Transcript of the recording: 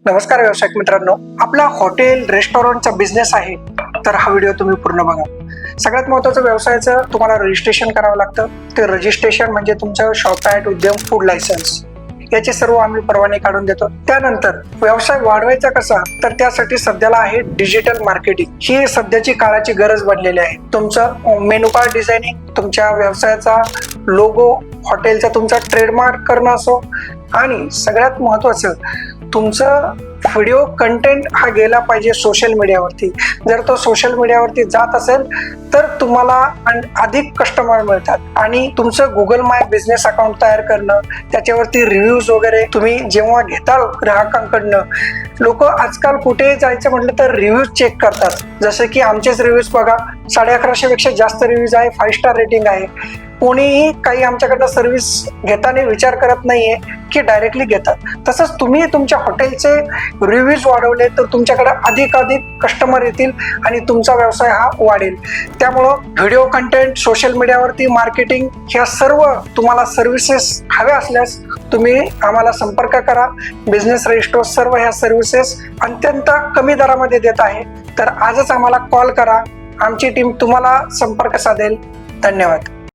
नमस्कार व्यावसायिक मित्रांनो, आपला हॉटेल रेस्टॉरंटचा बिझनेस आहे तर हा व्हिडिओ तुम्ही पूर्ण बघा. सगळ्यात महत्त्वाचं व्यवसायाचं तुम्हाला रजिस्ट्रेशन करावं लागतं. ते रजिस्ट्रेशन म्हणजे तुमचं शॉप ॲट उद्यम फूड लायसन्स, याचे सर्व आम्ही परवाने काढून देतो. त्यानंतर व्यवसाय वाढवायचा कसा, तर त्यासाठी सध्याला आहे डिजिटल मार्केटिंग. ही सध्याची काळाची गरज बनलेली आहे. तुमचं मेनू कार्ड डिझायनिंग, तुमच्या व्यवसायाचा लोगो, हॉटेलचा तुमचा ट्रेडमार्क करणं असो, आणि सगळ्यात महत्त्वाचं तुमचं व्हिडिओ कंटेंट हा गेला पाहिजे सोशल मीडियावरती. जर तो सोशल मीडियावरती जात असेल तर तुम्हाला अधिक कस्टमर मिळतात. आणि तुमचं गुगल माय बिझनेस अकाउंट तयार करणं, त्याच्यावरती रिव्ह्यूज वगैरे तुम्ही जेव्हा घेताल ग्राहकांकडनं, लोक आजकाल कुठे जायचं म्हटलं तर रिव्ह्यूज चेक करतात. जसं की आमचेच रिव्ह्यूज बघा, 1150 पेक्षा जास्त रिव्ह्यूज आहे, 5 स्टार रेटिंग आहे. कोणीही काही आमच्याकडनं सर्व्हिस घेताना विचार करत नाहीये की डायरेक्टली घेतात. तसंच तुम्ही तुमच्या हॉटेलचे रिव्ह्यूज वाढवले तर तुमच्याकडे अधिक कस्टमर येतील आणि तुमचा व्यवसाय हा वाढेल. त्यामुळं व्हिडिओ कंटेंट, सोशल मीडियावरती मार्केटिंग, ह्या सर्व तुम्हाला सर्व्हिसेस हव्या असल्यास तुम्ही आम्हाला संपर्क करा. बिझनेस रजिस्ट्रो सर्व ह्या सर्व्हिसेस अत्यंत कमी दरामध्ये देत आहे. तर आजच आम्हाला कॉल करा, आमची टीम तुम्हाला संपर्क साधेल. धन्यवाद.